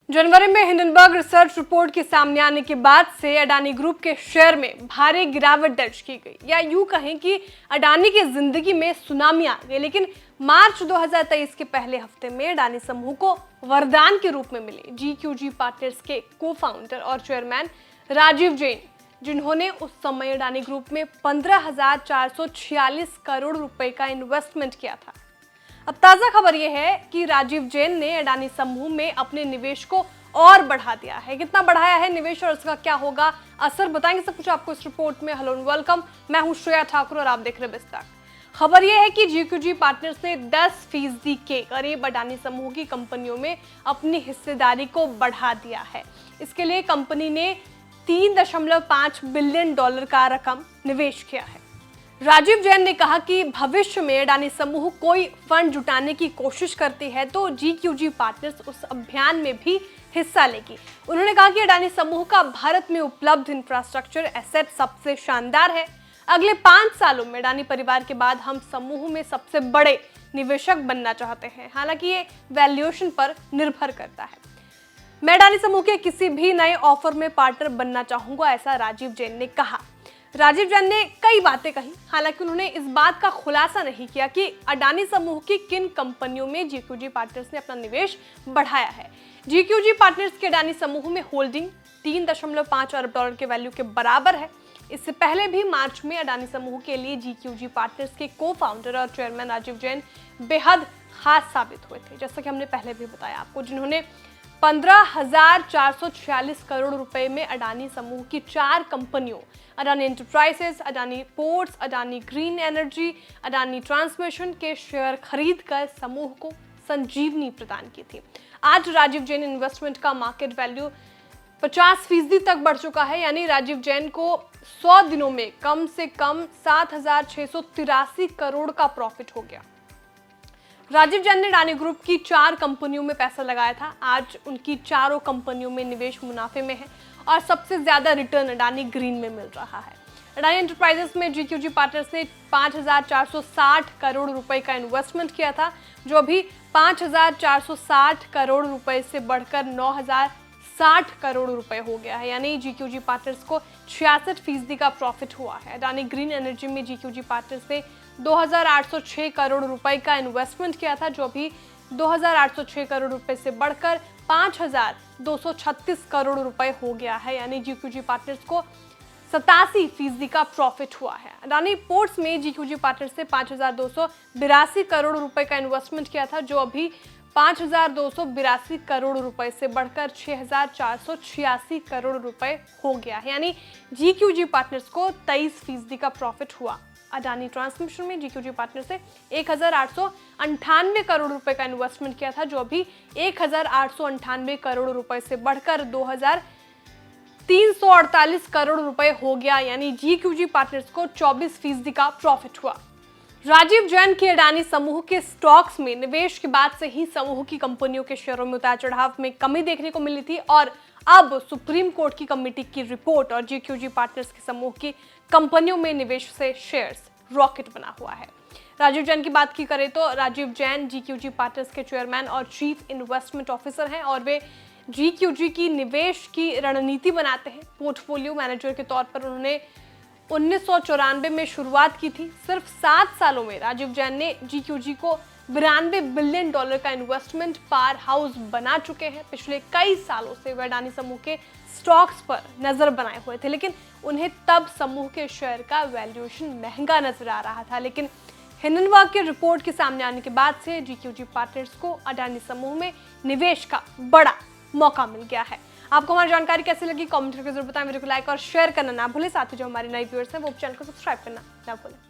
जनवरी में Hindenburg research report के सामने आने के बाद से अडानी ग्रुप के शेयर में भारी गिरावट दर्ज की गई, या यूं कहें कि अडानी की जिंदगी में सुनामी आ गई। लेकिन मार्च 2023 के पहले हफ्ते में अडानी समूह को वरदान के रूप में मिले GQG पार्टनर्स के को-फाउंडर और चेयरमैन राजीव जैन, जिन्होंने उस समय अडानी ग्रुप में 15,446 करोड़ रुपए का इन्वेस्टमेंट किया था। अब ताजा खबर यह है कि राजीव जैन ने अडानी समूह में अपने निवेश को और बढ़ा दिया है। कितना बढ़ाया है निवेश और उसका क्या होगा असर, बताएंगे सब कुछ आपको इस रिपोर्ट में। हेलो एंड वेलकम, मैं हूं श्रेया ठाकुर और आप देख रहे हैं विस्तार। खबर यह है कि GQG पार्टनर्स ने 10% के करीब अडानी समूह की कंपनियों में अपनी हिस्सेदारी को बढ़ा दिया है। इसके लिए कंपनी ने $3.5 बिलियन का रकम निवेश किया है। राजीव जैन ने कहा कि भविष्य में अडानी समूह कोई फंड जुटाने की कोशिश करती है तो GQG पार्टनर्स उस अभियान में भी हिस्सा लेगी। उन्होंने कहा कि अडानी समूह का भारत में उपलब्ध इंफ्रास्ट्रक्चर एसेट सबसे शानदार है। अगले 5 सालों में अडानी परिवार के बाद हम समूह में सबसे बड़े निवेशक बनना चाहते हैं। हालांकि ये वैल्यूएशन पर निर्भर करता है। मैं अडानी समूह के किसी भी नए ऑफर में पार्टनर बनना चाहूंगा, ऐसा राजीव जैन ने कहा। राजीव जैन ने कई बातें कही, हालांकि उन्होंने इस बात का खुलासा नहीं किया कि अडानी समूह की किन कंपनियों में GQG पार्टनर्स ने अपना निवेश बढ़ाया है। GQG पार्टनर्स के अडानी समूह में होल्डिंग $3.5 अरब के वैल्यू के बराबर है। इससे पहले भी मार्च में अडानी समूह के लिए GQG पार्टनर्स के को-फाउंडर और चेयरमैन राजीव जैन बेहद खास साबित हुए थे, जैसा कि हमने पहले भी बताया आपको, जिन्होंने 15,446 करोड़ रुपए में अडानी समूह की 4 कंपनियों Adani enterprises, Adani ports, Adani green energy, Adani transmission के शेयर खरीदकर समूह को संजीवनी प्रदान की थी। आज राजीव जैन इन्वेस्टमेंट का मार्केट वैल्यू 50% तक बढ़ चुका है, यानी राजीव जैन को 100 दिनों में कम से कम 7,683 करोड़ का प्रॉफिट हो गया। राजीव जैन ने अडानी ग्रुप की 4 कंपनियों में पैसा लगाया था। आज उनकी चारों कंपनियों में निवेश मुनाफे में है और सबसे ज्यादा रिटर्न अडानी ग्रीन में मिल रहा है। अडानी एंटरप्राइजेस में GQG पार्टनर्स ने 5,460 करोड़ रुपए का इन्वेस्टमेंट किया था, जो अभी 5,460 करोड़ रुपए से बढ़कर 9,060 करोड़ रुपए हो गया है, यानी GQG पार्टनर्स को 66% का प्रॉफिट हुआ है। अडानी ग्रीन एनर्जी में GQG पार्टनर्स ने 2,806 करोड़ रुपए का इन्वेस्टमेंट किया था, जो अभी 2,806 करोड़ रुपए से बढ़कर 5,236 करोड़ रुपए हो गया है, यानी GQG पार्टनर्स को 87% का प्रॉफिट हुआ है। अडानी पोर्ट्स में GQG पार्टनर्स ने 5,282 करोड़ रुपए का इन्वेस्टमेंट किया था, जो अभी 5,282 करोड़ रुपए से बढ़कर 6,486 करोड़ रुपए हो गया है, यानी GQG पार्टनर्स को 23% का प्रॉफिट हुआ। अडानी ट्रांसमिशन में GQG पार्टनर से 1,898 करोड़ रुपए का इन्वेस्टमेंट किया था, जो अभी 1,898 करोड़ रुपए से बढ़कर 2,348 करोड़ रुपए हो गया, यानी GQG पार्टनर्स को 24% का प्रॉफिट हुआ। राजीव जैन के अडानी समूह के स्टॉक्स में निवेश के बाद से ही समूह की कंपनियों के शेयरों में उतार चढ़ाव में कमी देखने को मिली थी और अब सुप्रीम कोर्ट की कमेटी की रिपोर्ट और GQG पार्टनर्स के समूह की कंपनियों में निवेश से शेयर्स रॉकेट बना हुआ है। राजीव जैन की बात की करें तो राजीव जैन GQG पार्टनर्स के चेयरमैन और चीफ इन्वेस्टमेंट ऑफिसर हैं और वे GQG की निवेश की रणनीति बनाते हैं। पोर्टफोलियो मैनेजर के तौर पर उन्होंने 1994 में शुरुआत की थी। सिर्फ 7 सालों में राजीव जैन ने GQG को $92 बिलियन का इन्वेस्टमेंट पावर हाउस बना चुके हैं। पिछले कई सालों से वे अडानी समूह के स्टॉक्स पर नजर बनाए हुए थे, लेकिन उन्हें तब समूह के शेयर का वैल्यूएशन महंगा नजर आ रहा था। लेकिन हिंडनबर्ग की रिपोर्ट के सामने आने के बाद से GQG पार्टनर्स को अडानी समूह में निवेश का बड़ा मौका मिल गया है। आपको हमारी जानकारी कैसी लगी कमेंट करके जरूर बताएं। वीडियो को लाइक और शेयर करना ना भूलें। साथ ही जो हमारे नए व्यूअर्स हैं वो चैनल को सब्सक्राइब करना ना भूलें।